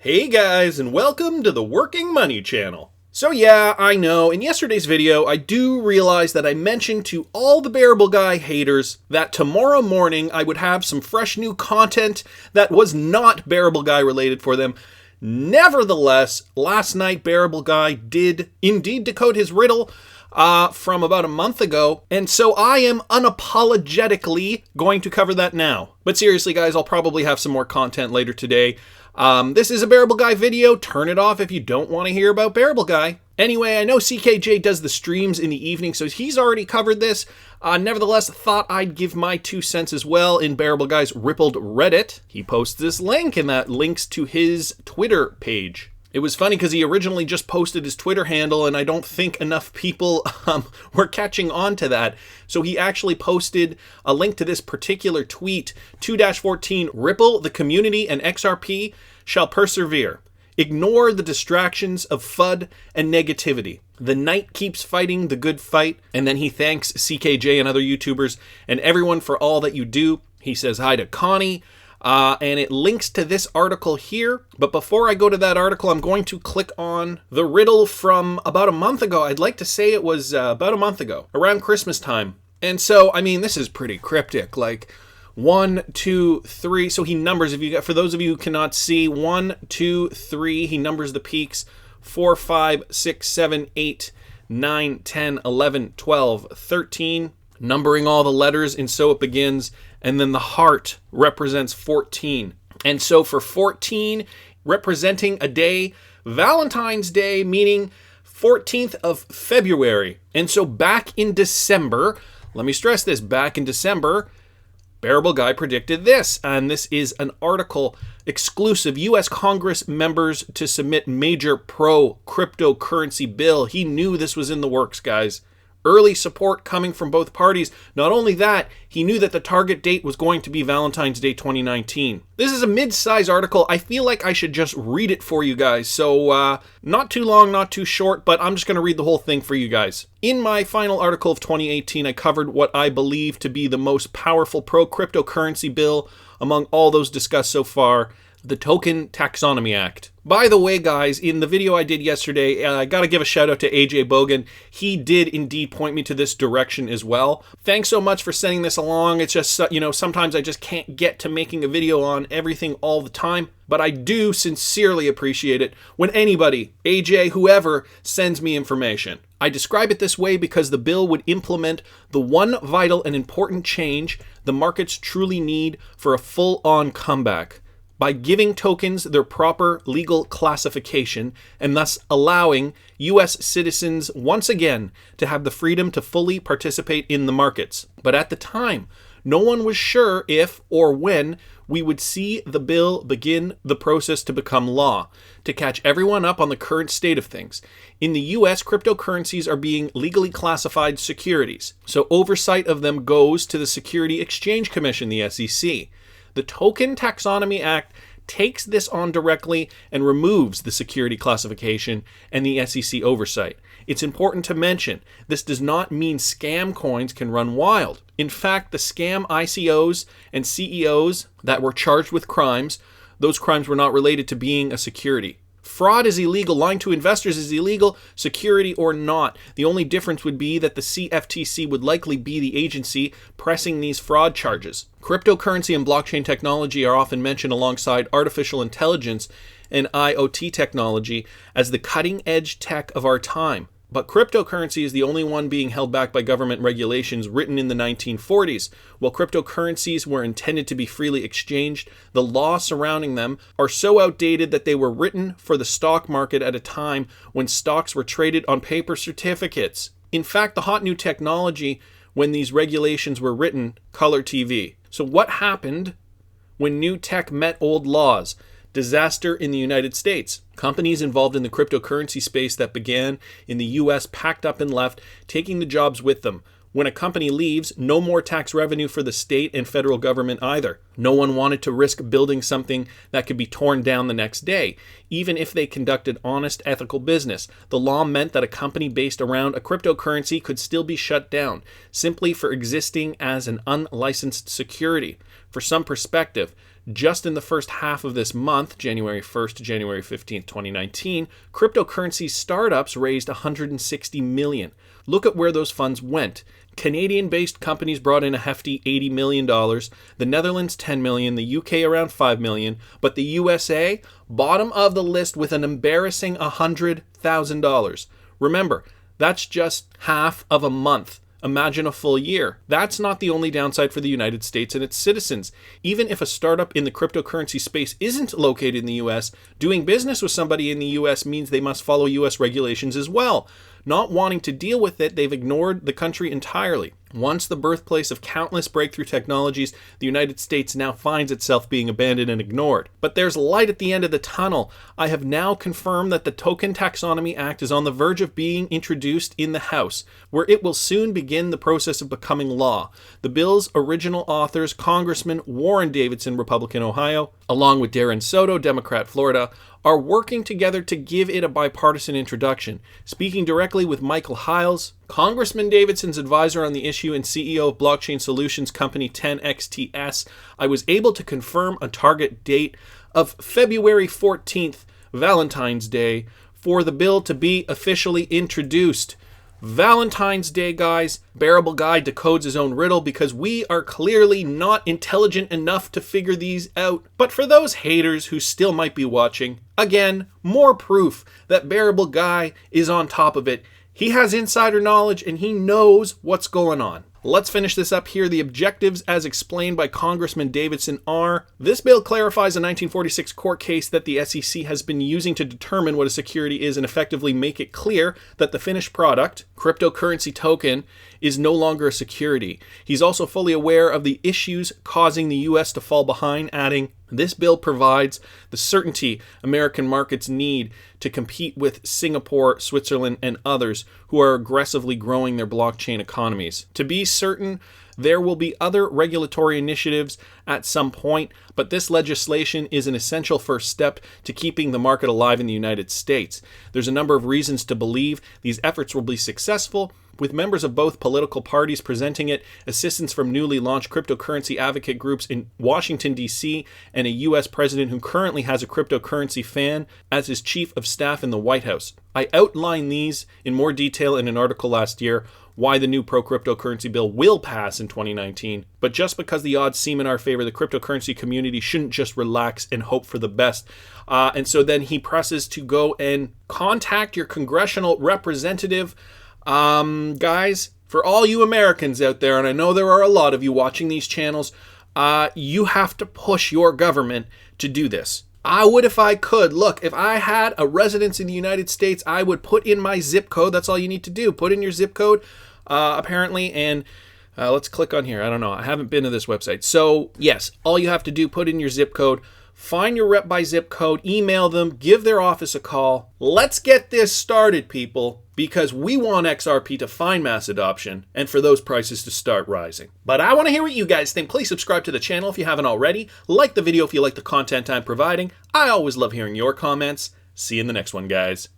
Hey guys, and welcome to the Working Money channel. So yeah, I know, in yesterday's video, I do realize that I mentioned to all the Bearable Guy haters that tomorrow morning I would have some fresh new content that was not Bearable Guy related for them. Nevertheless, last night Bearable Guy did indeed decode his riddle from about a month ago, and so I am unapologetically going to cover that now. But seriously guys, I'll probably have some more content later today. This is a Bearable Guy video. Turn it off if you don't want to hear about Bearable Guy. Anyway, I know CKJ does the streams in the evening, so he's already covered this. Nevertheless, thought I'd give my 2 cents as well in Bearable Guy's Rippled Reddit. He posts this link, and that links to his Twitter page. It was funny because he originally just posted his Twitter handle, and I don't think enough people were catching on to that. So he actually posted a link to this particular tweet, 2-14, Ripple, the community, and XRP shall persevere. Ignore the distractions of FUD and negativity. The night keeps fighting the good fight. And then he thanks CKJ and other YouTubers and everyone for all that you do. He says hi to Connie. And it links to this article here. But before I go to that article, I'm going to click on the riddle from about a month ago. I'd like to say it was about a month ago, around Christmas time. And so, I mean, this is pretty cryptic. Like 1, 2, 3. So he numbers, if you got, for those of you who cannot see, 1, 2, 3. He numbers the peaks. 4, 5, 6, 7, 8, 9, 10, 11, 12, 13. Numbering all the letters, and so it begins. And then the heart represents 14. And so for 14, representing a day, Valentine's Day, meaning 14th of February. And so back in December, let me stress this, back in December, Bearable Guy predicted this. And this is an article exclusive, U.S. Congress members to submit major pro-cryptocurrency bill. He knew this was in the works, guys. Early support coming from both parties. Not only that, he knew that the target date was going to be Valentine's Day 2019. This is a mid-size article. I feel like I should just read it for you guys. So not too long, not too short, but I'm just going to read the whole thing for you guys. In my final article of 2018, I covered what I believe to be the most powerful pro-cryptocurrency bill among all those discussed so far, the Token Taxonomy Act. By the way, guys, in the video I did yesterday, I got to give a shout out to AJ Bogan. He did indeed point me to this direction as well. Thanks so much for sending this along. It's just, sometimes I just can't get to making a video on everything all the time, but I do sincerely appreciate it when anybody, AJ, whoever, sends me information. I describe it this way because the bill would implement the one vital and important change the markets truly need for a full-on comeback, by giving tokens their proper legal classification and thus allowing U.S. citizens once again to have the freedom to fully participate in the markets. But at the time, no one was sure if or when we would see the bill begin the process to become law. To catch everyone up on the current state of things, in the U.S., cryptocurrencies are being legally classified securities, so oversight of them goes to the Securities Exchange Commission, the SEC. The Token Taxonomy Act takes this on directly and removes the security classification and the SEC oversight. It's important to mention, this does not mean scam coins can run wild. In fact, the scam ICOs and CEOs that were charged with crimes, those crimes were not related to being a security. Fraud is illegal, lying to investors is illegal, security or not. The only difference would be that the CFTC would likely be the agency pressing these fraud charges. Cryptocurrency and blockchain technology are often mentioned alongside artificial intelligence and IoT technology as the cutting-edge tech of our time. But cryptocurrency is the only one being held back by government regulations written in the 1940s. While cryptocurrencies were intended to be freely exchanged, the laws surrounding them are so outdated that they were written for the stock market at a time when stocks were traded on paper certificates. In fact, the hot new technology when these regulations were written, color TV. So what happened when new tech met old laws? Disaster in the United States. Companies involved in the cryptocurrency space that began in the US packed up and left, taking the jobs with them. When a company leaves, no more tax revenue for the state and federal government either. No one wanted to risk building something that could be torn down the next day, even if they conducted honest, ethical business. The law meant that a company based around a cryptocurrency could still be shut down, simply for existing as an unlicensed security. For some perspective, Just in the first half of this month, January 1st to January 15th, 2019, cryptocurrency startups raised $160 million. Look at where those funds went. Canadian-based companies brought in a hefty $80 million, the Netherlands $10 million, the UK around $5 million, but the USA, bottom of the list with an embarrassing $100,000. Remember, that's just half of a month. Imagine a full year. That's not the only downside for the United States and its citizens. Even if a startup in the cryptocurrency space isn't located in the US, doing business with somebody in the US means they must follow US regulations as well. Not wanting to deal with it, they've ignored the country entirely. Once the birthplace of countless breakthrough technologies, the United States now finds itself being abandoned and ignored. But there's light at the end of the tunnel. I have now confirmed that the Token Taxonomy Act is on the verge of being introduced in the House, where it will soon begin the process of becoming law. The bill's original authors, Congressman Warren Davidson, Republican, Ohio, along with Darren Soto, Democrat, Florida, are working together to give it a bipartisan introduction. Speaking directly with Michael Hiles, Congressman Davidson's advisor on the issue and CEO of blockchain solutions company 10XTS, I was able to confirm a target date of February 14th, Valentine's Day, for the bill to be officially introduced. Valentine's Day, guys. Bearable Guy decodes his own riddle because we are clearly not intelligent enough to figure these out. But for those haters who still might be watching, again, more proof that Bearable Guy is on top of it. He has insider knowledge and he knows what's going on. Let's finish this up here. The objectives, as explained by Congressman Davidson, are: this bill clarifies a 1946 court case that the SEC has been using to determine what a security is and effectively make it clear that the finished product, cryptocurrency token, is no longer a security. He's also fully aware of the issues causing the U.S. to fall behind, adding, this bill provides the certainty American markets need to compete with Singapore, Switzerland, and others who are aggressively growing their blockchain economies. To be certain, there will be other regulatory initiatives at some point, but this legislation is an essential first step to keeping the market alive in the United States. There's a number of reasons to believe these efforts will be successful, with members of both political parties presenting it, assistance from newly launched cryptocurrency advocate groups in Washington, D.C., and a U.S. president who currently has a cryptocurrency fan as his chief of staff in the White House. I outlined these in more detail in an article last year, why the new pro-cryptocurrency bill will pass in 2019. But just because the odds seem in our favor, the cryptocurrency community shouldn't just relax and hope for the best. And so then he presses to go and contact your congressional representative. Guys, for all you Americans out there, and I know there are a lot of you watching these channels, you have to push your government to do this. I would if I could. Look, if I had a residence in the United States, I would put in my zip code. That's all you need to do. Put in your zip code, apparently, and let's click on here. I don't know. I haven't been to this website. So, yes, all you have to do, put in your zip code. Find your rep by zip code, email them, give their office a call. Let's get this started, people, because we want XRP to find mass adoption and for those prices to start rising. But I want to hear what you guys think. Please subscribe to the channel if you haven't already. Like the video if you like the content I'm providing. I always love hearing your comments. See you in the next one, guys.